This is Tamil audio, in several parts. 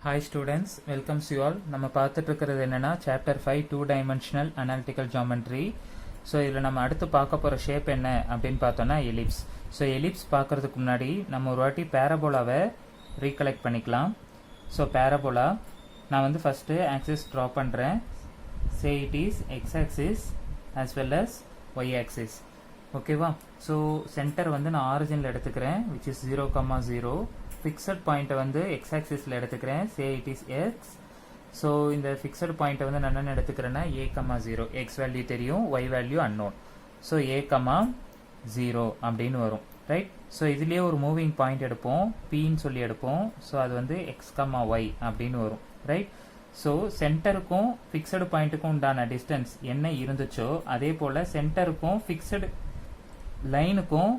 Hi students, welcomes you all. நம்ம பார்த்துட்டு இருக்கிறது என்னன்னா chapter 5 2 dimensional analytical geometry. So இதில் நம்ம அடுத்து பார்க்க போகிற ஷேப் என்ன அப்படின்னு பார்த்தோன்னா எலிப்ஸ். ஸோ எலிப்ஸ் பார்க்கறதுக்கு முன்னாடி நம்ம ஒரு வாட்டி பேரபோலாவை ரீகலெக்ட் பண்ணிக்கலாம். ஸோ பேரபோலா நான் வந்து ஃபஸ்ட்டு ஆக்சிஸ் ட்ரா பண்ணுறேன். Say it is X axis as well as Y axis. ஓகேவா? ஸோ சென்டர் வந்து நான் ஆரிஜினில் எடுத்துக்கிறேன் which is 0,0. ஃபிக்ஸட் பாயிண்ட்டை வந்து எக்ஸ் ஆக்சிஸில் எடுத்துக்கிறேன். Say it is x. So இந்த ஃபிக்ஸட் பாயிண்ட்டை வந்து நான் என்ன எடுத்துக்கிறேன்னா A,0. எக்ஸ் வேல்யூ தெரியும், y value unknown. So A,0 அப்படின்னு வரும். ரைட்? ஸோ இதுலேயே ஒரு மூவிங் பாயிண்ட் எடுப்போம், பின்னு சொல்லி எடுப்போம். ஸோ அது வந்து X,Y அப்படின்னு வரும். ரைட்? ஸோ சென்டருக்கும் ஃபிக்ஸடு பாயிண்ட்டுக்கும் உண்டான டிஸ்டன்ஸ் என்ன இருந்துச்சோ அதே போல் சென்டருக்கும் ஃபிக்ஸடு லைனுக்கும்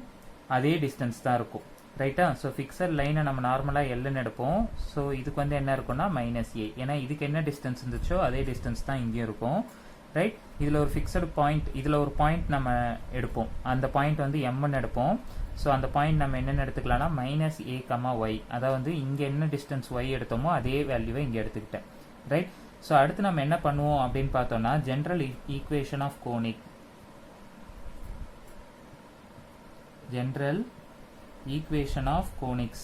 அதே டிஸ்டன்ஸ் தான் இருக்கும். ரைட்டா? ஸோ ஃபிக்ஸட் லைனை நம்ம நார்மலாக எல்லுன்னு எடுப்போம். ஸோ இதுக்கு வந்து என்ன இருக்கும்னா -A. ஏன்னா இதுக்கு என்ன டிஸ்டன்ஸ் இருந்துச்சோ அதே டிஸ்டன்ஸ் தான் இங்கேயும் இருக்கும். ரைட்? இதில் ஒரு ஃபிக்ஸடு பாயிண்ட், இதில் ஒரு பாயிண்ட் நம்ம எடுப்போம். அந்த பாயிண்ட் வந்து எம்ன்னு எடுப்போம். ஸோ அந்த பாயிண்ட் நம்ம என்னென்னு எடுத்துக்கலாம்னா -A,Y. அதாவது இங்கே என்ன டிஸ்டன்ஸ் ஒய் எடுத்தோமோ அதே வேல்யூவை இங்கே எடுத்துக்கிட்டேன். ரைட்? ஸோ அடுத்து நம்ம என்ன பண்ணுவோம் அப்படின்னு பார்த்தோம்னா general equation of conic. General equation of conics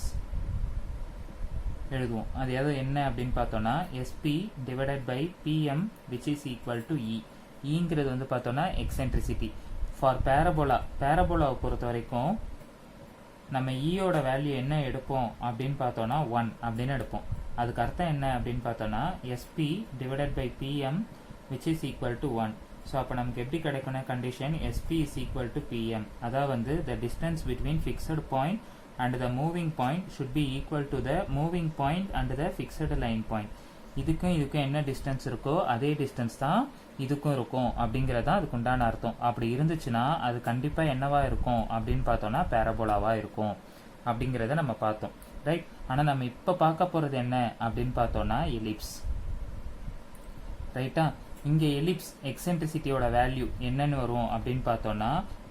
எழுதுவோம். அது எது என்ன அப்படின்னு பார்த்தோம்னா SP divided by PM which is equal to E. ஈங்கிறது வந்து பார்த்தோம்னா எக்ஸென்ட்ரிசிட்டி. ஃபார் பேரபோலாவை பொறுத்த வரைக்கும் நம்ம ஈயோட வேல்யூ என்ன எடுப்போம் அப்படின்னு பார்த்தோம்னா 1 அப்படின்னு எடுப்போம். அதுக்கு அர்த்தம் என்ன அப்படின்னு பார்த்தோம்னா SP divided by PM which is equal to 1. So அப்போ நமக்கு எப்படி கிடைக்கும்னா condition SP is equal to PM. அதாவது வந்து the distance between fixed point and the moving point should be equal to the moving point and the fixed line point. இதுக்கும் என்ன டிஸ்டன்ஸ் இருக்கோ அதே டிஸ்டன்ஸ் தான் இதுக்கும் இருக்கும் அப்படிங்கிறது தான் அதுக்கு உண்டான அர்த்தம். அப்படி இருந்துச்சுன்னா அது கண்டிப்பாக என்னவா இருக்கும் அப்படின்னு பார்த்தோம்னா பேரபோலாவா இருக்கும் அப்படிங்கிறத நம்ம பார்த்தோம். ரைட்? ஆனால் நம்ம இப்போ பார்க்க போகிறது என்ன அப்படின்னு பார்த்தோம்னா எலிப்ஸ். ரைட்டா? இங்கே எலிப்ஸ் எக்ஸென்ட்ரிசிட்டியோட வேல்யூ என்னன்னு வரும் அப்படின்னு பார்த்தோம்னா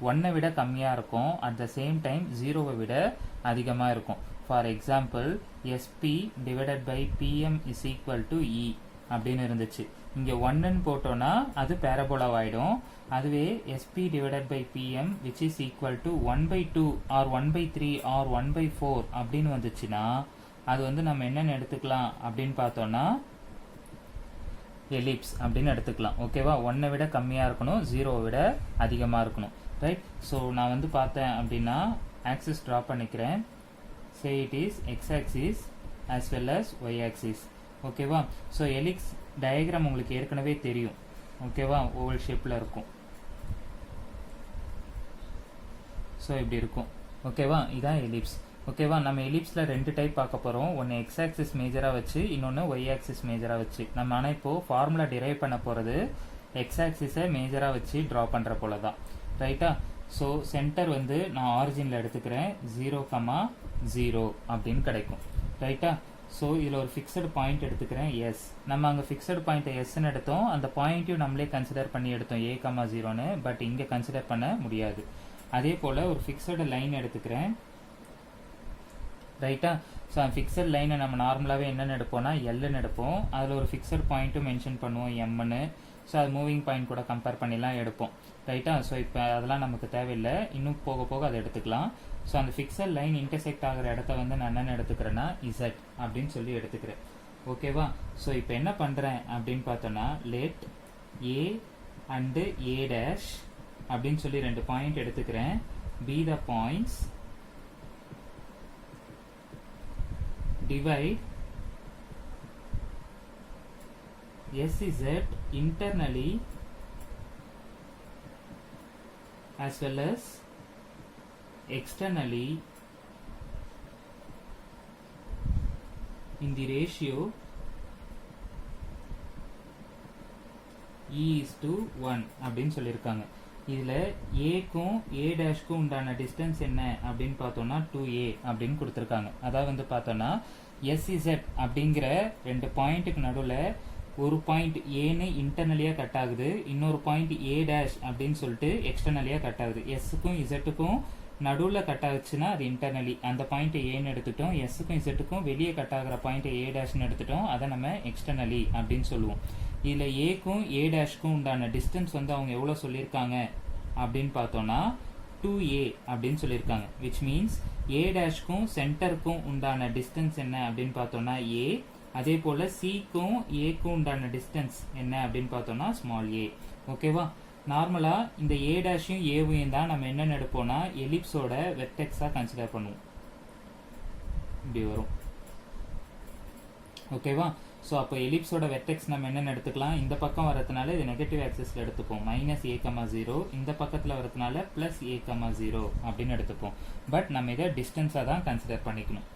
1 விட கம்மியாக இருக்கும், அட் த சேம் டைம் 0 விட அதிகமாக இருக்கும். For example SP divided by PM is equal to E அப்படின்னு இருந்துச்சு. இங்கே 1ன்னு போட்டோன்னா அது பேரபோலாவாயிடும். அதுவே SP divided by PM which is equal to 1/2 or 1/3 or 1/4 அப்படின்னு வந்துச்சுன்னா அது வந்து நம்ம என்னென்னு எடுத்துக்கலாம் அப்படின்னு பார்த்தோம்னா எலிப்ஸ் அப்படின்னு எடுத்துக்கலாம். ஓகேவா? 1 விட கம்மியாக இருக்கணும், 0 விட அதிகமாக இருக்கணும். ரைட்? ஸோ நான் வந்து பார்த்தேன் அப்படின்னா ஆக்சிஸ் ட்ரா பண்ணிக்கிறேன். Say it is X axis as well as Y axis. ஓகேவா? ஸோ எலிப்ஸ் டயக்ராம் உங்களுக்கு ஏற்கனவே தெரியும். ஓகேவா? ஓவல் ஷேப்பில் இருக்கும். ஸோ இப்படி இருக்கும். ஓகேவா? இதான் எலிப்ஸ். ஓகேவா? நம்ம எலிப்ஸில் 2 டைப் பார்க்க போகிறோம். ஒன்று எக்ஸ் ஆக்சிஸ் மேஜராக வச்சு, இன்னொன்று ஒய் ஆக்சிஸ் மேஜராக வச்சு. நம்ம ஆனால் இப்போது ஃபார்முலா டிரைவ் பண்ண போகிறது எக்ஸ் ஆக்சிஸை மேஜராக வச்சு ட்ரா பண்ணுற போல தான். ரைட்டா? ஸோ சென்டர் வந்து நான் ஆரிஜினில் எடுத்துக்கிறேன். 0,0 அப்படின்னு கிடைக்கும். ரைட்டா? ஸோ இதில் ஒரு ஃபிக்ஸடு பாயிண்ட் எடுத்துக்கிறேன் S. நம்ம அங்கே ஃபிக்ஸடு பாயிண்ட்டை Sன்னு எடுத்தோம், அந்த பாயிண்ட்டையும் நம்மளே கன்சிடர் பண்ணி எடுத்தோம் A,0ன்னு. பட் இங்கே கன்சிடர் பண்ண முடியாது. அதே போல் ஒரு ஃபிக்ஸடு லைன் எடுத்துக்கிறேன். ரைட்டா? ஸோ ஃபிக்ஸட் லைனை நம்ம நார்மலாகவே என்னென்னு எடுப்போம்னா எல்லுன்னு எடுப்போம். அதில் ஒரு ஃபிக்ஸட் பாயிண்ட்டும் மென்ஷன் பண்ணுவோம் எம்னு. ஸோ அது மூவிங் பாயிண்ட் கூட கம்பேர் பண்ணிலாம் எடுப்போம். ரைட்டா? ஸோ இப்போ அதெல்லாம் நமக்கு தேவையில்லை, இன்னும் போக போக அதை எடுத்துக்கலாம். ஸோ அந்த ஃபிக்ஸட் லைன் இன்டர்செக்ட் ஆகிற இடத்த வந்து நான் என்னென்னு எடுத்துக்கிறேன்னா Z அப்படின்னு சொல்லி எடுத்துக்கிறேன். ஓகேவா? ஸோ இப்போ என்ன பண்ணுறேன் அப்படின்னு பார்த்தோன்னா லெட் A அண்டு A' அப்படின்னு சொல்லி 2 பாயிண்ட் எடுத்துக்கிறேன். Be the points divide SZ internally as well as externally in the ratio E:1 அப்படின்னு சொல்லியிருக்காங்க. இதில் ஏக்கும் A' உண்டான டிஸ்டன்ஸ் என்ன அப்படின்னு பார்த்தோம்னா 2A அப்படின்னு கொடுத்துருக்காங்க. அதாவது வந்து பார்த்தோம்னா SZ அப்படிங்கிற 2 பாயிண்ட்டுக்கு நடுவில் ஒரு பாயிண்ட் ஏன்னு இன்டர்னலியாக கட் ஆகுது, இன்னொரு பாயிண்ட் A' அப்படின்னு சொல்லிட்டு எக்ஸ்டர்னலியாக கட் ஆகுது. எஸ்ஸுக்கும் இசட்டுக்கும் நடுவில் கட் ஆகுச்சுன்னா அது இன்டர்னலி அந்த பாயிண்ட் ஏன்னு எடுத்துட்டோம். எஸ்ஸுக்கும் இசட்டுக்கும் வெளியே கட் ஆகிற பாயிண்ட் ஏ டேஷ்னு எடுத்துட்டோம். அதை நம்ம எக்ஸ்டர்னலி அப்படின்னு சொல்லுவோம். இதில் ஏக்கும் ஏ டேஷ்க்கும் உண்டான டிஸ்டன்ஸ் வந்து அவங்க எவ்வளோ சொல்லியிருக்காங்க அப்படின்னு பார்த்தோன்னா 2a அப்படின்னு சொல்லியிருக்காங்க. விச் மீன்ஸ் ஏ டேஷ்க்கும் சென்டருக்கும் உண்டான டிஸ்டன்ஸ் என்ன அப்படின்னு பார்த்தோன்னா a. அதே போல் சிக்கும் ஏக்கும் உண்டான டிஸ்டன்ஸ் என்ன அப்படின்னு பார்த்தோன்னா ஸ்மால் a. ஓகேவா? நார்மலாக இந்த ஏ டேஷையும் ஏவையும் தான் நம்ம என்னென்னு எடுப்போம்னா எலிப்ஸோட வெர்டெக்ஸாக கன்சிடர் பண்ணுவோம். இப்படி வரும். ஓகேவா? ஸோ அப்போ எலிப்ஸோட வெர்டெக்ஸ் நம்ம என்னென்னு எடுத்துக்கலாம், இந்த பக்கம் வரதுனால இது நெகட்டிவ் ஆக்சிஸில் எடுத்துப்போம் -a,0. இந்த பக்கத்தில் வரதுனால +a,0 அப்படின்னு எடுத்துப்போம். பட் நம்ம இதை டிஸ்டன்ஸாக தான் கன்சிடர் பண்ணிக்கணும்.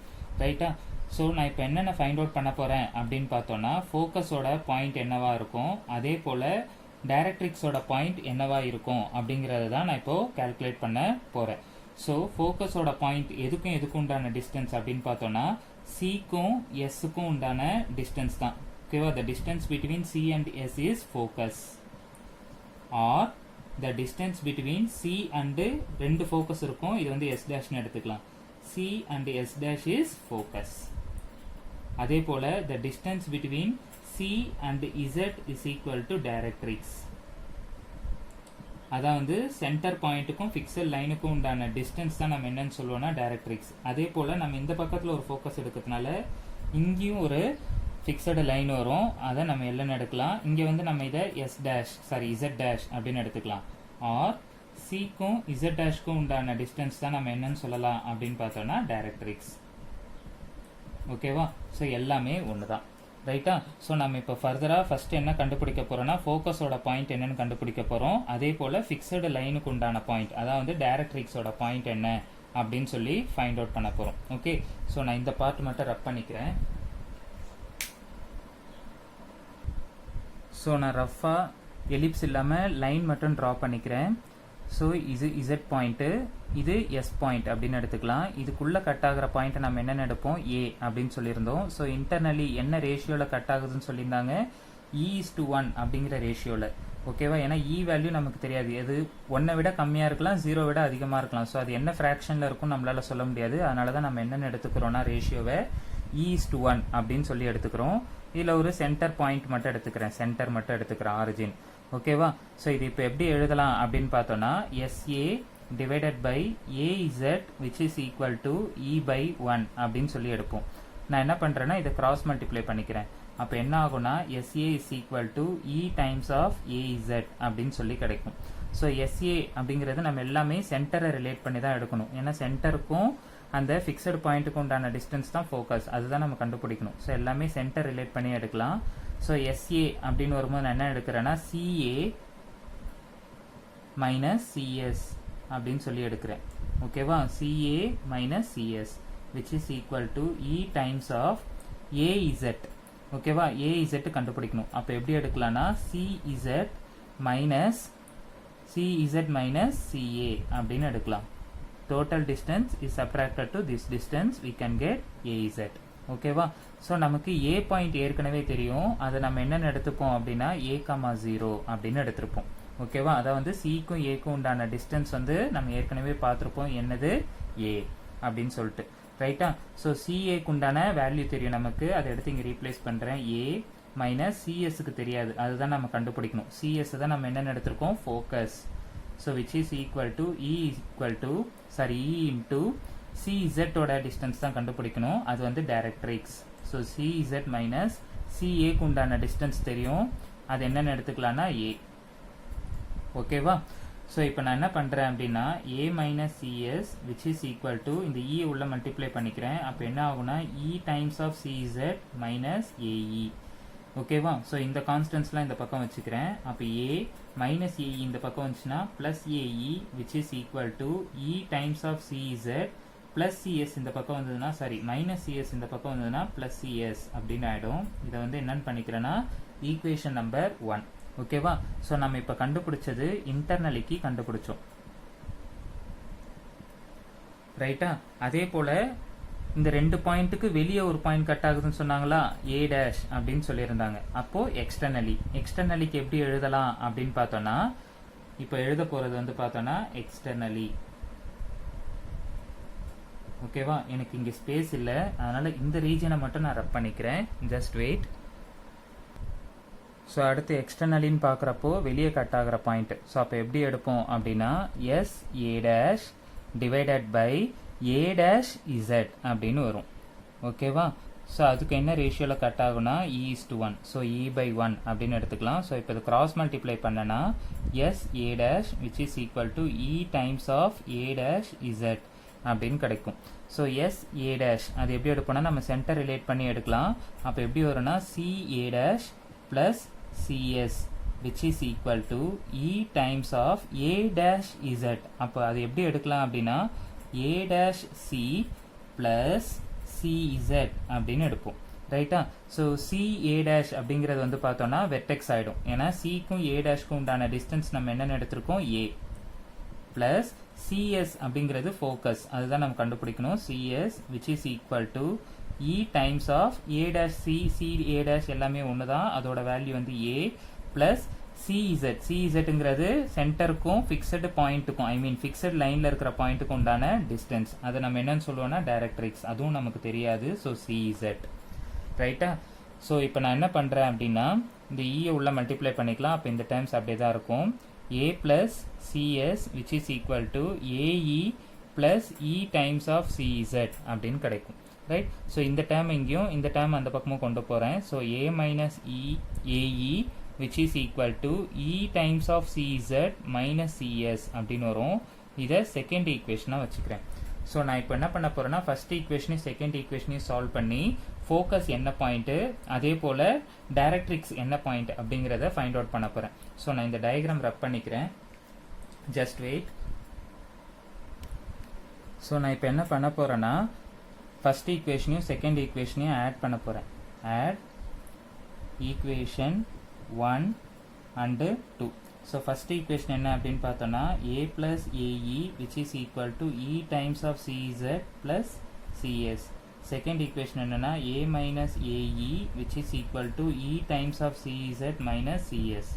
ரைட்டா? ஸோ நான் இப்போ என்னென்ன ஃபைண்ட் அவுட் பண்ண போகிறேன் அப்படின்னு பார்த்தோன்னா ஃபோக்கஸோட பாயிண்ட் என்னவா இருக்கும், அதே போல் டைரக்ட்ரிக்ஸோட பாயிண்ட் என்னவா இருக்கும் அப்படிங்கிறத தான் நான் இப்போது கால்குலேட் பண்ண போகிறேன். ஸோ ஃபோக்கஸோட பாயிண்ட் எதுக்கும் உண்டான டிஸ்டன்ஸ் அப்படின்னு பார்த்தோன்னா சிக்கும் எஸ்ஸுக்கும் உண்டான டிஸ்டன்ஸ் தான். ஓகேவா? The distance between C and S is focus, or the distance between C and ரெண்டு ஃபோக்கஸ் இருக்கும், இது வந்து எஸ் டேஷ்னு எடுத்துக்கலாம். C and S dash is focus. அதே போல the distance between C and Z is equal to directrix. அதான் வந்து சென்டர் பாயிண்ட்டுக்கும் ஃபிக்ஸட் லைனுக்கும் உண்டான டிஸ்டன்ஸ் தான் நம்ம என்னன்னு சொல்லுவோம்னா டைரக்ட்ரிக்ஸ். அதே போல் நம்ம இந்த பக்கத்தில் ஒரு ஃபோக்கஸ் எடுக்கிறதுனால இங்கேயும் ஒரு ஃபிக்ஸடு லைன் வரும், அதை நம்ம எல்லாம் எடுக்கலாம். இங்கே வந்து நம்ம இதை இசட் டேஷ் அப்படின்னு எடுத்துக்கலாம். ஆர் சிக்கும் இசட் டேஷ்க்கும் உண்டான டிஸ்டன்ஸ் தான் நம்ம என்னன்னு சொல்லலாம் அப்படின்னு பார்த்தோம்னா டைரக்ட்ரிக்ஸ். ஓகேவா? ஸோ எல்லாமே ஒன்று தான். ரைட்டா? ஸோ நம்ம இப்போ ஃபர்தராக ஃபர்ஸ்ட் என்ன கண்டுபிடிக்க போகிறோம்னா ஃபோக்கஸோட பாயிண்ட் என்னன்னு கண்டுபிடிக்க போகிறோம். அதே போல் ஃபிக்ஸடு லைனுக்கு உண்டான பாயிண்ட், அதாவது டைரக்ட்ரிக்ஸோட பாயிண்ட் என்ன அப்படின்னு சொல்லி ஃபைண்ட் அவுட் பண்ண போகிறோம். ஓகே? ஸோ நான் இந்த பார்ட் மட்டும் ரப் பண்ணிக்கிறேன். ஸோ நான் ரஃபாக எலிப்ஸ் இல்லாமல் லைன் மட்டும் ட்ரா பண்ணிக்கிறேன். ஸோ இது இசட் பாயிண்ட்டு, இது எஸ் பாயிண்ட் அப்படின்னு எடுத்துக்கலாம். இதுக்குள்ளே கட் ஆகிற பாயிண்ட்டை நம்ம என்னென்னு எடுப்போம், ஏ அப்படின்னு சொல்லியிருந்தோம். ஸோ இன்டர்னலி என்ன ரேஷியோவில் கட் ஆகுதுன்னு சொல்லியிருந்தாங்க, E:1 அப்படிங்கிற ரேஷியோவில். ஓகேவா? ஏன்னா இ வேல்யூ நமக்கு தெரியாது, எது 1 விட கம்மியாக இருக்கலாம், 0 விட அதிகமாக இருக்கலாம். ஸோ அது என்ன ஃப்ராக்ஷனில் இருக்கும் நம்மளால சொல்ல முடியாது. அதனால தான் நம்ம என்னென்னு எடுத்துக்கிறோம்னா ரேஷியோவை E:1 அப்படின்னு சொல்லி எடுத்துக்கிறோம். இதில் ஒரு சென்டர் பாயிண்ட் மட்டும் எடுத்துக்கிறேன், சென்டர் மட்டும் எடுத்துக்கிறேன், ஆரிஜின். ஓகேவா? ஸோ இது இப்போ எப்படி எழுதலாம் அப்படின்னு பார்த்தோன்னா SA divided by AZ which is equal to E/1 அப்படின்னு சொல்லி எடுப்போம். நான் என்ன பண்ணுறேன்னா இதை கிராஸ் மல்டிப்ளை பண்ணிக்கிறேன். அப்போ என்ன ஆகும்னா SA is equal to E times of AZ அப்படின்னு சொல்லி கிடைக்கும். ஸோ SA அப்படிங்கிறது நம்ம எல்லாமே சென்டரை ரிலேட் பண்ணி தான் எடுக்கணும். ஏன்னா சென்டருக்கும் அந்த ஃபிக்ஸட் பாயிண்ட்டுக்கு உண்டான டிஸ்டன்ஸ் தான் ஃபோக்கஸ், அதுதான் நம்ம கண்டுபிடிக்கணும். ஸோ எல்லாமே சென்டர் ரிலேட் பண்ணி எடுக்கலாம். ஸோ SA அப்படின்னு வரும்போது நான் என்ன எடுக்கிறேன்னா CA minus CS அப்படின்னு சொல்லி எடுக்கிறேன். ஓகேவா? CA minus CS which is equal to E times of AZ. ஓகேவா? AZ கண்டுபிடிக்கணும். அப்போ எப்படி எடுக்கலாம்னா CZ minus CA அப்படின்னு எடுக்கலாம். Total distance is subtracted to this distance, we can get AZ. ஓகேவா? ஸோ நமக்கு A பாயிண்ட் ஏற்கனவே தெரியும், அதை நம்ம என்னென்னு எடுத்துப்போம் அப்படின்னா A,0 அப்படின்னு எடுத்திருப்போம். ஓகேவா? அதை வந்து சிக்கும் ஏக்கும் உண்டான டிஸ்டன்ஸ் வந்து நம்ம ஏற்கனவே பார்த்துருப்போம், என்னது A அப்படின்னு சொல்லிட்டு. ரைட்டா? ஸோ சிஏக்கு உண்டான வேல்யூ தெரியும் நமக்கு, அதை எடுத்து இங்கே ரீப்ளேஸ் பண்ணுறேன். A மைனஸ் சிஎஸ்க்கு தெரியாது, அதுதான் நம்ம கண்டுபிடிக்கணும். சிஎஸ் தான் நம்ம என்னென்னு எடுத்திருக்கோம், focus. So which is equal to E into CZ-ஓட டிஸ்டன்ஸ் தான் கண்டுபிடிக்கணும், அது வந்து டைரக்ட்ரிக்ஸ். ஸோ CZ மைனஸ் CAக்கு உண்டான டிஸ்டன்ஸ் தெரியும், அது என்னென்னு எடுத்துக்கலாம்னா A. ஓகேவா? ஸோ இப்போ நான் என்ன பண்ணுறேன் அப்படின்னா A minus CS which is equal to இந்த E உள்ள மல்டிப்ளை பண்ணிக்கிறேன். அப்போ என்ன ஆகுனா E times of CZ minus AE. ஓகேவா? ஸோ இந்த கான்ஸ்டன்ஸ்லாம் இந்த பக்கம் வச்சுக்கிறேன். அப்போ A மைனஸ் AE இந்த பக்கம் வந்துச்சுன்னா plus AE which is equal to E times of CZ plus CS இந்த பக்கம் வந்ததுன்னா மைனஸ் CS இந்த பக்கம் வந்ததுன்னா ப்ளஸ் CS அப்படின்னு ஆகிடும். இதை வந்து என்னன்னு பண்ணிக்கிறேன்னா ஈக்குவேஷன் நம்பர் 1. ஓகேவா? ஸோ நம்ம இப்போ கண்டுபிடிச்சது இன்டர்னலிக்கு கண்டுபிடிச்சோம். ரைட்டா? அதே போல் இந்த ரெண்டு பாயிண்ட்டுக்கு வெளியே ஒரு பாயிண்ட் கட் ஆகுதுன்னு சொன்னாங்களா, A' அப்படின்னு சொல்லியிருந்தாங்க. அப்போது எக்ஸ்டர்னலிக்கு எப்படி எழுதலாம் அப்படின்னு பார்த்தோன்னா இப்போ எழுத போகிறது வந்து பார்த்தோன்னா எக்ஸ்டர்னலி ஓகேவா. எனக்கு இங்கே ஸ்பேஸ் இல்லை, அதனால் இந்த ரீஜனை மட்டும் நான் ரப் பண்ணிக்கிறேன். Just wait. ஸோ அடுத்து எக்ஸ்டர்னலின்னு பார்க்குறப்போ வெளியே கட் ஆகிற பாயிண்ட். ஸோ அப்போ எப்படி எடுப்போம் அப்படின்னா S A dash divided by A dash Z அப்படின்னு வரும். ஓகேவா. ஸோ அதுக்கு என்ன ரேஷியோவில் கட் ஆகுனா E:1. ஸோ E/1 அப்படின்னு எடுத்துக்கலாம். ஸோ இப்போ இது கிராஸ் மல்டிப்ளை பண்ணனா S A dash which is equal to E times of A dash Z அப்படின்னு கிடைக்கும். ஸோ எஸ் ஏ டேஷ் அது எப்படி எடுப்போம்னா நம்ம சென்டர் ரிலேட் பண்ணி எடுக்கலாம். அப்போ எப்படி வரும்னா C A dash plus CS which is equal to E times of A dash Z. அப்போ அது எப்படி எடுக்கலாம் அப்படின்னா A dash C plus CZ அப்படின்னு எடுப்போம். ரைட்டா. ஸோ CA dash அப்படிங்கிறது வந்து பார்த்தோம்னா வெர்டெக்ஸ் ஆகிடும். ஏன்னா சிக்கும் A டேஷ்க்கும் உண்டான டிஸ்டன்ஸ் நம்ம என்னென்னு எடுத்திருக்கோம் A ப்ளஸ் CS அப்படிங்கிறது ஃபோக்கஸ், அதுதான் நம்ம கண்டுபிடிக்கணும். CS which is equal to E times of A dash C A dash எல்லாமே ஒன்று தான், அதோட வேல்யூ வந்து A ப்ளஸ் CZங்கிறது சென்டருக்கும் ஃபிக்ஸடு பாயிண்ட்டுக்கும் ஐ மீன் ஃபிக்ஸட் லைனில் இருக்கிற பாயிண்ட்டுக்கும் உண்டான டிஸ்டன்ஸ். அதை நம்ம என்னன்னு சொல்லுவோம்னா டைரக்ட்ரிக்ஸ், அதுவும் நமக்கு தெரியாது. So CZ. ரைட்டா. ஸோ இப்போ நான் என்ன பண்ணுறேன் அப்படின்னா இந்த ஈயை உள்ள மல்டிப்ளை பண்ணிக்கலாம். அப்போ இந்த டைம்ஸ் அப்படியே தான் இருக்கும். A plus CS which is equal to AE plus E times of CZ அப்படின்னு கிடைக்கும். ரைட். ஸோ இந்த டேர்ம் இங்கேயும் இந்த டேர்ம் அந்த பக்கமும் கொண்டு போகிறேன். So A minus AE which is equal to E times of CZ minus CS அப்படின்னு வரும். இதை செகண்ட் ஈக்குவேஷனாக வச்சுக்கிறேன். ஸோ நான் இப்போ என்ன பண்ண போகிறேன்னா ஃபர்ஸ்ட் ஈக்குவேஷனையும் செகண்ட் ஈக்குவேஷனையும் சால்வ் பண்ணி ஃபோக்கஸ் என்ன பாயிண்ட்டு அதே போல் டைரக்ட்ரிக்ஸ் என்ன பாயிண்ட் அப்படிங்கிறத ஃபைண்ட் அவுட் பண்ண போகிறேன். ஸோ நான் இந்த டயக்ராம் ரப் பண்ணிக்கிறேன். Just wait. ஸோ நான் இப்போ என்ன பண்ண போகிறேன்னா ஃபர்ஸ்ட் ஈக்குவேஷனையும் செகண்ட் ஈக்குவேஷனையும் ஆட் பண்ண போகிறேன். Add equation 1 and 2. So first equation என்ன அப்படின்னு பார்த்தோன்னா A plus AE which is equal to E times of CZ plus CS. Second equation என்னன்னா A minus AE which is equal to E times of CZ minus CS.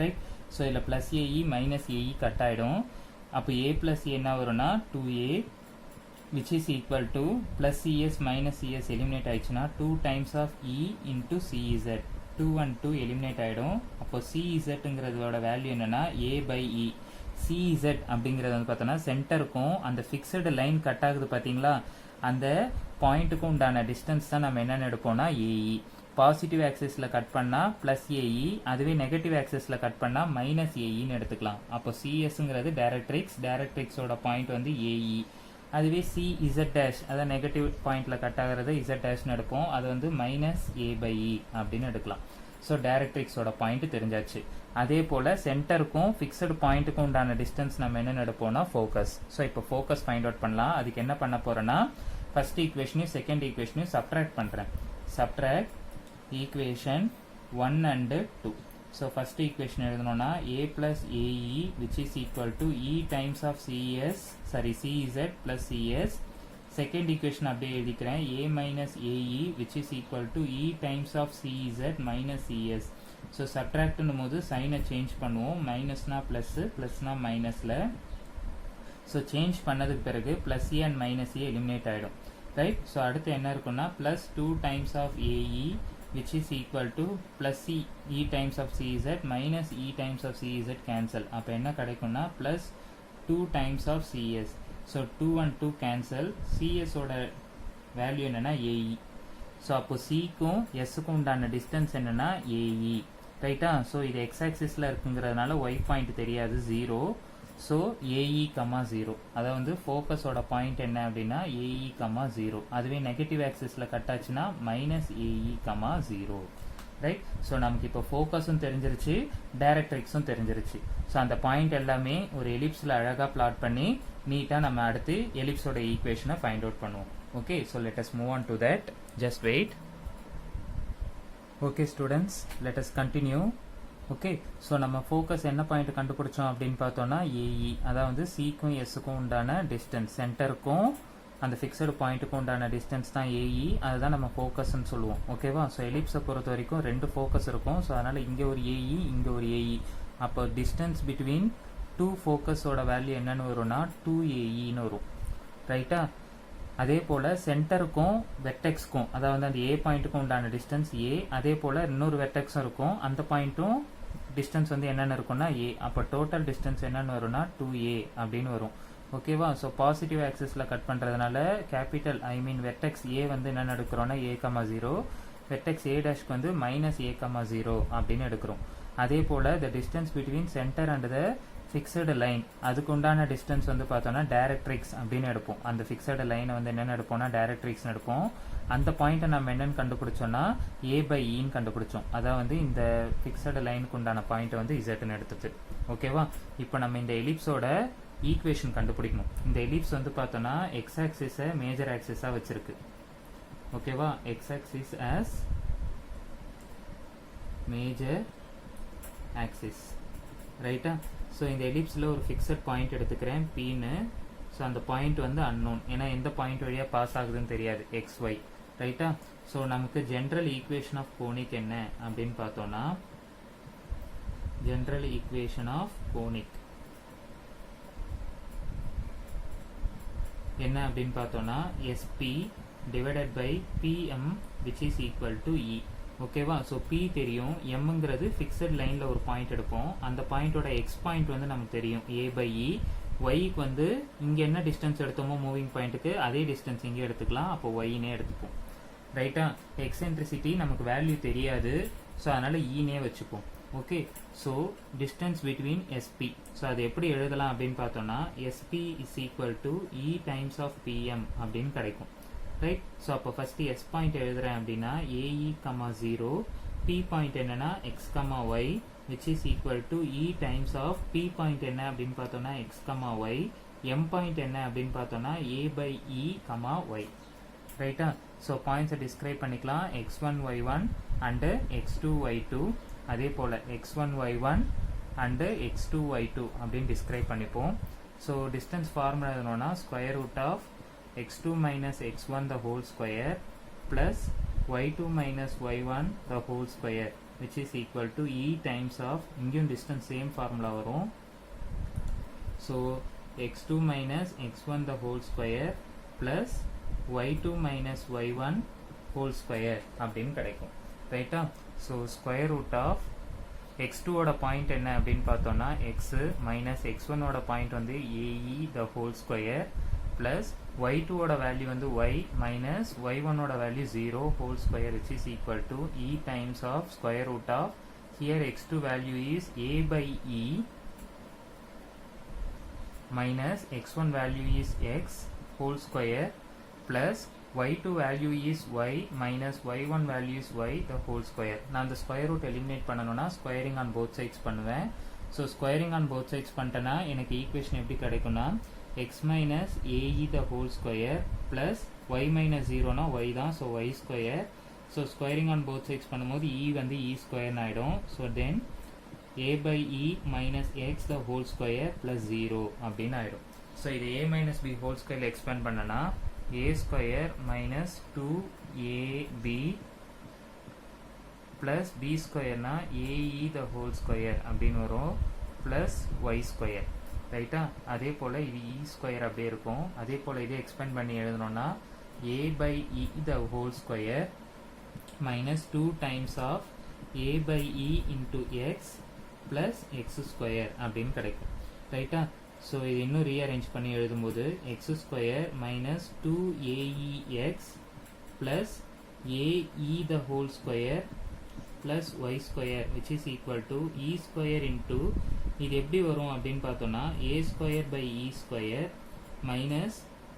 Right. So இதில் plus AE minus AE cut ஆகிடும். அப்போ A ப்ளஸ் A என்ன வரும்னா 2A which is equal to plus CS minus CS eliminate ஆயிடுச்சுன்னா 2 times of E into CZ. 2 and 2 eliminate ஆகிடும். அப்போ CZங்கிறதோட வேல்யூ என்னன்னா A by E. CZ அப்படிங்கிறது வந்து பார்த்தோன்னா சென்டருக்கும் அந்த ஃபிக்ஸடு லைன் கட் ஆகுது பார்த்தீங்களா, அந்த பாயிண்ட்டுக்கும் உண்டான டிஸ்டன்ஸ் தான் நம்ம என்னென்னு எடுப்போம்னா AE. பாசிட்டிவ் ஆக்சிஸில் கட் பண்ணால் ப்ளஸ் AE, அதுவே நெகட்டிவ் ஆக்சிஸில் கட் பண்ணால் மைனஸ் AEன்னு எடுத்துக்கலாம். அப்போ CSங்கிறது டைரக்ட்ரிக்ஸோட பாயிண்ட் வந்து AE. அதுவே CZ டேஷ் அதாவது நெகட்டிவ் பாயிண்டில் கட் ஆகிறது Z டேஷ்னு எடுப்போம், அது வந்து மைனஸ் A by E அப்படின்னு எடுக்கலாம். ஸோ டைரக்ட்ரிக்ஸோட பாயிண்ட் தெரிஞ்சாச்சு. அதே போல் சென்டருக்கும் ஃபிக்ஸடு பாயிண்ட்டுக்கும் உண்டான டிஸ்டன்ஸ் நம்ம என்னென்னு எடுப்போம்னா ஃபோக்கஸ். ஸோ இப்போ ஃபோக்கஸ் ஃபைண்ட் அவுட் பண்ணலாம். அதுக்கு என்ன பண்ண போகிறேன்னா ஃபர்ஸ்ட் ஈக்குவேஷனையும் செகண்ட் ஈக்குவேஷனையும் சப்ட்ராக்ட் பண்ணுறேன். Subtract equation 1 and 2. So first equation எழுதணும்னா A plus AE which is equal to E times of CZ plus CS. Second equation அப்படியே எழுதிக்கிறேன். A minus AE which is equal to E times of CZ minus CS. So சப்ட்ராக்ட்னும் போது சைனை சேஞ்ச் பண்ணுவோம். மைனஸ்னா ப்ளஸ்ஸு, ப்ளஸ்னா மைனஸில். ஸோ சேஞ்ச் பண்ணதுக்கு பிறகு plus A and minus A eliminate ஆகிடும். ரைட். ஸோ அடுத்து என்ன இருக்குன்னா plus 2 times of AE which is equal to plus E times of CZ minus E times of CZ cancel. அப்போ என்ன கிடைக்கும்னா plus 2 times of CS. So 2 and 2 cancel. CS ஓட வேல்யூ என்னன்னா AE. ஸோ அப்போ Cக்கும் Sக்கும் உண்டான டிஸ்டன்ஸ் என்னன்னா AE. ரைட்டா. ஸோ இது எக்ஸ் ஆக்சிஸில் இருக்குங்கிறதுனால ஒய் பாயிண்ட் தெரியாது 0. So AE, 0. அதை வந்து ஃபோக்கஸோட பாயிண்ட் என்ன அப்படின்னா AE, 0. அதுவே நெகட்டிவ் ஆக்சிஸில் கட் ஆச்சுன்னா மைனஸ் AE, 0. ரைட். ஸோ நமக்கு இப்போ ஃபோக்கஸும் தெரிஞ்சிருச்சு, டைரக்ட்ரிக்ஸும் தெரிஞ்சிருச்சு. ஸோ அந்த பாயிண்ட் எல்லாமே ஒரு எலிப்ஸில் அழகாக பிளாட் பண்ணி நீட்டாக நம்ம அடுத்து எலிப்ஸோட ஈக்குவேஷனை ஃபைண்ட் அவுட் பண்ணுவோம். Okay. So let us move on to that. Just wait. Okay students, let us continue. Okay. So நம்ம ஃபோக்கஸ் என்ன பாயிண்ட் கண்டுபிடிச்சோம் அப்படின்னு பார்த்தோன்னா AE, அதாவது சிக்கும் எஸ்ஸுக்கும் உண்டான டிஸ்டன்ஸ், சென்டருக்கும் அந்த ஃபிக்ஸடு பாயிண்ட்டுக்கும் உண்டான டிஸ்டன்ஸ் தான் AE, அதுதான் நம்ம ஃபோக்கஸ்ன்னு சொல்லுவோம். ஓகேவா. ஸோ எலிப்ஸை பொறுத்த வரைக்கும் 2 ஃபோக்கஸ் இருக்கும். ஸோ அதனால் இங்கே ஒரு AE, இங்கே ஒரு AE. அப்போ டிஸ்டன்ஸ் பிட்வீன் 2 ஃபோக்கஸோட வேல்யூ என்னன்னு வரும்னா 2AEன்னு வரும். ரைட்டா. அதே போல் சென்டருக்கும் வெர்டெக்ஸ்க்கும் அதாவது அந்த ஏ பாயிண்ட்டுக்கும் உண்டான டிஸ்டன்ஸ் ஏ, அதே போல் இன்னொரு வெர்டெக்ஸும் இருக்கும், அந்த பாயிண்ட்டும் டிஸ்டன்ஸ் வந்து என்னென்ன இருக்கும்னா ஏ. அப்போ டோட்டல் டிஸ்டன்ஸ் என்னென்னு வரும்னா 2a அப்படின்னு வரும். ஓகேவா? ஸோ பாசிட்டிவ் ஆக்சிஸில் கட் பண்ணுறதுனால கேபிட்டல் வெர்டெக்ஸ் ஏ வந்து என்னென்னு எடுக்கிறோன்னா a,0, வெர்டெக்ஸ் a டேஷ்க்கு வந்து -a,0 அப்படின்னு எடுக்கிறோம். அதே போல் the distance between centre and the fixed line, அதுக்கு உண்டான டிஸ்டன்ஸ் வந்து பார்த்தோன்னா டைரக்ட்ரிக்ஸ் அப்படின்னு எடுப்போம். அந்த ஃபிக்ஸடு லைனை வந்து என்னென்னு எடுப்போம்னா டைரக்ட்ரிக்ஸ்னு எடுப்போம். அந்த பாயிண்ட்டை நம்ம என்னென்னு கண்டுபிடிச்சோன்னா a/e கண்டுபிடிச்சோம். அதான் வந்து இந்த ஃபிக்ஸடு லைனுக்கு உண்டான பாயிண்ட்டை வந்து இசட்னு எடுத்துச்சு. ஓகேவா? இப்போ நம்ம இந்த எலிப்ஸோட ஈக்குவேஷன் கண்டுபிடிக்கணும். இந்த எலிப்ஸ் வந்து பார்த்தோன்னா எக்ஸ் ஆக்சிஸை மேஜர் ஆக்சிஸாக வச்சிருக்கு. ஓகேவா? X axis as major axis, ரைட்டா? ஸோ இந்த எலிப்ஸில் ஒரு ஃபிக்ஸட் பாயிண்ட் எடுத்துக்கிறேன் Pன்னு. ஸோ அந்த பாயிண்ட் வந்து அன்னோன், ஏன்னா எந்த பாயிண்ட் வழியாக பாஸ் ஆகுதுன்னு தெரியாது, XY, ரைட்டா? ஸோ நமக்கு ஜென்ரல் ஈக்குவேஷன் ஆஃப் கோனிக் என்ன அப்படின்னு பார்த்தோன்னா, ஜென்ரல் ஈக்குவேஷன் ஆஃப் கோனிக் என்ன அப்படின்னு பார்த்தோன்னா SP divided by PM which is equal to E. ஓகேவா? ஸோ P தெரியும், Mங்கிறது ஃபிக்ஸட் லைனில் ஒரு பாயிண்ட் எடுப்போம். அந்த பாயிண்டோட எக்ஸ் பாயிண்ட் வந்து நமக்கு தெரியும் a/e. ஒய்க்கு வந்து இங்கே என்ன டிஸ்டன்ஸ் எடுத்தோமோ மூவிங் பாயிண்ட்டுக்கு அதே டிஸ்டன்ஸ் இங்கே எடுத்துக்கலாம். அப்போ ஒய்னே எடுத்துப்போம், ரைட்டா? எக்ஸென்ட்ரிசிட்டி நமக்கு வேல்யூ தெரியாது, ஸோ அதனால் ஈனே வச்சுப்போம். Okay, so distance between SP, so அது எப்படி எழுதலாம் அப்படின்னு பார்த்தோன்னா SP is equal to E times of PM அப்படின்னு கிடைக்கும், ரைட்? ஸோ அப்போ ஃபஸ்ட்டு S பாயிண்ட் எழுதுறேன் அப்படின்னா AE,0, P பாயிண்ட் என்னன்னா x,y which is equal to E times of P point என்ன அப்படின்னு பார்த்தோன்னா x,y, M பாயிண்ட் என்ன அப்படின்னு பார்த்தோன்னா a/e, y, ரைட்டா? ஸோ பாயிண்ட்ஸை டிஸ்கிரைப் பண்ணிக்கலாம், x1, y1 and x2, y2, அதே போல் x1, y1 and x2, y2 அப்படின்னு டிஸ்கிரைப் பண்ணிப்போம். ஸோ டிஸ்டன்ஸ் ஃபார்முலா எழுதணும்னா square root of x2 minus x1 the whole square plus y2 minus y1 the whole square which is equal to E times of, இங்கேயும் distance same formula வரும். so x2 minus x1 the whole square plus y2 minus y1 whole square அப்படின்னு கிடைக்கும், ரைட்டா? so square root of x2 ஓட பாயிண்ட் என்ன அப்படின்னு பார்த்தோன்னா x minus x1 ஓட பாயிண்ட் வந்து AE the whole square plus y2 ஓட வேல்யூ வந்து y minus y1 ஓட value 0 whole square which is equal to E times of square root of, here x2 value is a/e minus x1 value is x whole square plus y2 value is y minus y1 value is y the whole square. நான் அந்த ஸ்கொயர் ரூட் எலிமினேட் பண்ணணும்னா ஸ்கொயரிங் ஆன் போத் சைட்ஸ் பண்ணுவேன். ஸோ ஸ்கொயரிங் ஆன் போத் சைட்ஸ் பண்ணிட்டேன்னா எனக்கு ஈக்குவேஷன் எப்படி கிடைக்கும்னா x minus AE the whole square plus y minus 0 y தான், so y square. so squaring on both sides பண்ணும்போது E வந்து E square ஆயிடும். so then a/e minus x the whole square plus 0 அப்படின்னு ஆயிடும். so இது a minus b whole square expand பண்ணனா a square minus 2ab plus b square னா AE the whole square அப்படின்னு வரும் plus y square, ரைட்டா? அதே போல் இது E ஸ்கொயர் அப்படியே இருக்கும். அதே போல் இதே எக்ஸ்பேண்ட் பண்ணி எழுதணும்னா a/e the whole square minus 2 times of a/e into x plus x square அப்படின்னு கிடைக்கும், ரைட்டா? ஸோ இது இன்னும் ரீஅரேஞ்ச் பண்ணி எழுதும்போது x square minus 2aex plus ae the whole square plus y square which is equal to E square into, இது எப்படி வரும் அப்படின்னு பார்த்தோன்னா a square by e square minus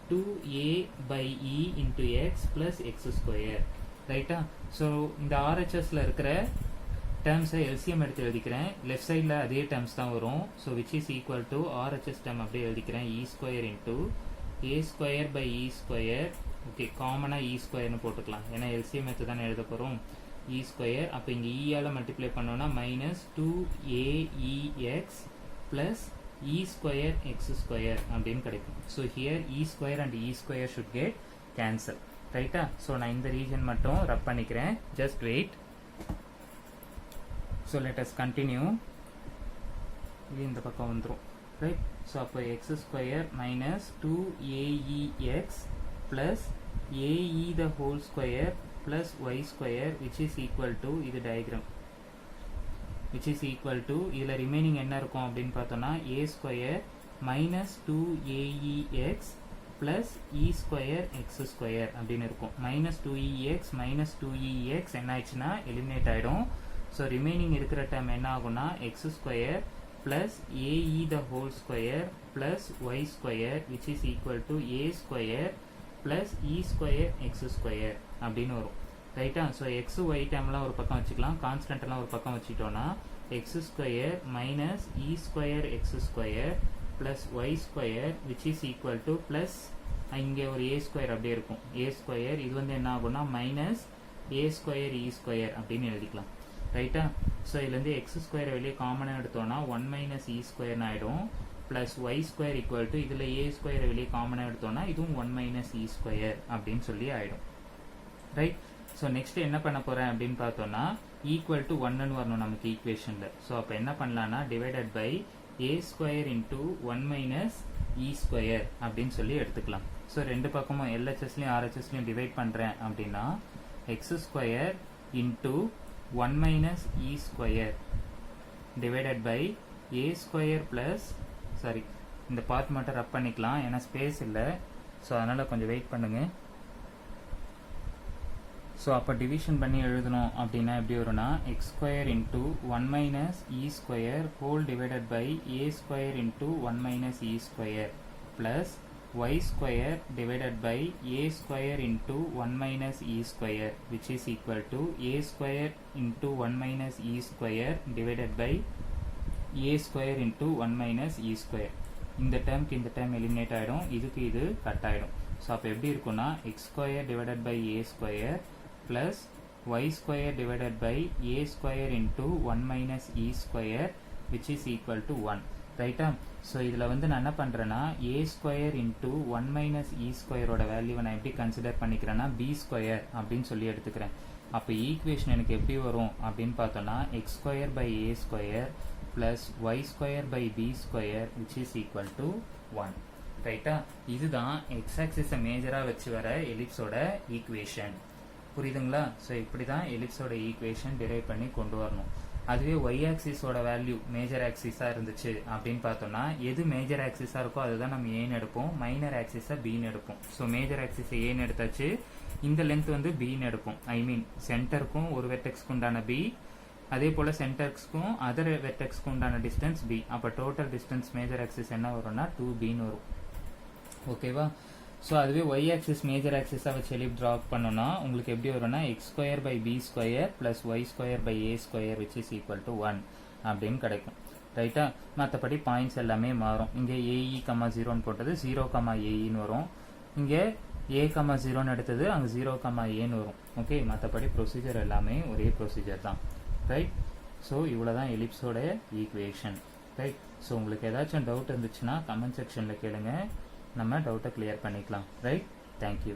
2a/e into x plus x square, ரைட்டா? ஸோ இந்த RHSல இருக்கிற டேர்ம்ஸை LCM எடுத்து எழுதிக்கிறேன். லெஃப்ட் சைடில் அதே டேர்ம்ஸ் தான் வரும். So which is equal to RHS term அப்படியே எழுதிக்கிறேன், E square into a square by e square. Okay, காமனாக E ஸ்கொயர்னு போட்டுக்கலாம், ஏன்னா LCM எடுத்து தானே எழுத போகிறோம். E ஸ்கொயர், அப்போ இங்கே ஈயால் மல்டிப்ளை பண்ணோன்னா minus 2aex plus e square X square அப்படின்னு கிடைக்கும். So here E square and E square should get cancel, ரைட்டா? ஸோ நான் இந்த ரீஜன் மட்டும் ரப் பண்ணிக்கிறேன், just wait. So let us continue. இது இந்த பக்கம் வந்துடும், ரைட்? ஸோ அப்போ x square minus 2aex plus AE the whole square plus Y square which is equal to இது diagram which is equal to இதில் ரிமைனிங் என்ன இருக்கும் அப்படின்னு பார்த்தோன்னா a square minus 2aex plus E square X square அப்படின்னு இருக்கும். மைனஸ் 2ex மைனஸ் 2ex என்ன ஆயிடுச்சுன்னா எலிமினேட் ஆகிடும். ஸோ ரிமைனிங் இருக்கிற டைம் என்ன ஆகும்னா X square plus AE the whole square plus Y square which is equal to A square plus E square X square அப்படின்னு வரும். ரைட்டா? ஸோ எக்ஸ் ஒய் டைம்லாம் ஒரு பக்கம் வச்சுக்கலாம், கான்ஸ்டன்ட் எல்லாம் ஒரு பக்கம் வச்சுட்டோம்னா X square minus E square X square plus Y square which is equal to plus இங்கே ஒரு ஏ ஸ்கொயர் அப்படியே இருக்கும். ஏ ஸ்கொயர் இது வந்து என்ன ஆகும்னா மைனஸ் ஏ ஸ்கொயர் இ ஸ்கொயர் அப்படின்னு எழுதிக்கலாம். ரைட்டா? ஸோ இதுலேருந்து எக்ஸ் ஸ்கொயரை வெளியே காமனாக எடுத்தோம்னா 1 மைனஸ் இ ஸ்கொயர்னு ஆகிடும். Plus Y square equal to இதில் ஏ ஸ்கொயரை வெளியே காமனாக எடுத்தோம்னா இதுவும் 1 மைனஸ் இ ஸ்கொயர் அப்படின்னு சொல்லி ஆகிடும். ரைட்? ஸோ நெக்ஸ்ட் என்ன பண்ண போகிறேன் அப்படின்னு பார்த்தோன்னா ஈக்குவல் டு 1ன்னு வரணும் நமக்கு ஈக்குவேஷனில். ஸோ அப்போ என்ன பண்ணலான்னா divided by A square into 1 minus E square அப்படின்னு சொல்லி எடுத்துக்கலாம். ஸோ ரெண்டு பக்கமும் எல்ஹெச்எஸ்லையும் ஆர்ஹெச்எஸ்லையும் டிவைட் பண்ணுறேன் அப்படின்னா X square into 1 minus E square divided by A square plus sorry இந்த பார்ட் மட்டும் ரப் பண்ணிக்கலாம் ஏன்னா ஸ்பேஸ் இல்லை. ஸோ அதனால் கொஞ்சம் வெயிட் பண்ணுங்கள். ஸோ அப்போ டிவிஷன் பண்ணி எழுதணும் அப்படின்னா எப்படி வரும்னா X square into 1 minus E square whole divided by A square into 1 minus E square plus Y square divided by A square into 1 minus E square which is equal to A square into 1 minus E square divided by A square into 1 minus E square. இந்த டேர்ம்க்கு இந்த டேர்ம் எலிமினேட் ஆகிடும், இதுக்கு இது கட் ஆகிடும். ஸோ அப்போ எப்படி இருக்குன்னா X square divided by A square plus y square divided by a square into 1 minus e square which is equal to 1. ரைட்டா? ஸோ இதில் வந்து நான் என்ன பண்ணுறேன்னா a square into 1 minus e square ஓட வேல்யூவை நான் எப்படி கன்சிடர் பண்ணிக்கிறேன்னா b square அப்படின்னு சொல்லி எடுத்துக்கிறேன். அப்போ ஈக்குவேஷன் எனக்கு எப்படி வரும் அப்படின்னு பார்த்தோன்னா X square by A square plus Y square by B square which is equal to 1. ரைட்டா? இதுதான் எக்ஸ் ஆக்சிஸை மேஜராக வச்சு வர எலிப்ஸோட ஈக்குவேஷன். புரியுதுங்களா? ஸோ இப்படி தான் எலிப்ஸோட ஈக்குவேஷன் டிரைவ் பண்ணி கொண்டு வரணும். அதுவே ஒய் ஆக்சிஸோட வேல்யூ மேஜர் ஆக்சிஸாக இருந்துச்சு அப்படின்னு பார்த்தோம்னா எது மேஜர் ஆக்சிஸாக இருக்கோ அதுதான் நம்ம ஏன்னு எடுப்போம், மைனர் ஆக்சிஸை பின்னு எடுப்போம். ஸோ மேஜர் ஆக்சிஸை ஏன்னு எடுத்தாச்சு, இந்த லென்த் வந்து பின்னு எடுப்போம். ஐ மீன் சென்டருக்கும் ஒரு வெர்டெக்ஸ்க்கு உண்டான பி, அதே போல் சென்டர்ஸ்க்கும் அதர் வெர்டெக்ஸ்க்கு உண்டான டிஸ்டன்ஸ் பி. அப்போ டோட்டல் டிஸ்டன்ஸ் மேஜர் ஆக்சிஸ் என்ன வரும்னா 2bன்னு வரும். ஓகேவா? ஸோ அதுவே ஒய் ஆக்சிஸ் மேஜர் ஆக்சிஸாக வச்சு எலிப் ட்ரா பண்ணோன்னா உங்களுக்கு எப்படி வரும்னா X square by B square plus Y square by A square which is equal to 1 அப்படின்னு கிடைக்கும். ரைட்டா? மற்றபடி பாயிண்ட்ஸ் எல்லாமே மாறும். இங்கே ஏஇ கமா 0ன்னு போட்டது 0 கமா ஏஇன்னு வரும், இங்கே ஏ கமா 0ன்னு எடுத்தது அங்கே 0 கமா ஏன்னு வரும். ஓகே? மற்றபடி ப்ரொசீஜர் எல்லாமே ஒரே ப்ரொசீஜர் தான். ரைட்? ஸோ இவ்வளோ தான் எலிப்ஸோட ஈக்குவேஷன். ரைட்? ஸோ உங்களுக்கு ஏதாச்சும் டவுட் இருந்துச்சுன்னா கமெண்ட் செக்ஷனில் கேளுங்க, நம்ம டவுட்டை கிளியர் பண்ணிக்கலாம். ரைட்? தேங்க்யூ.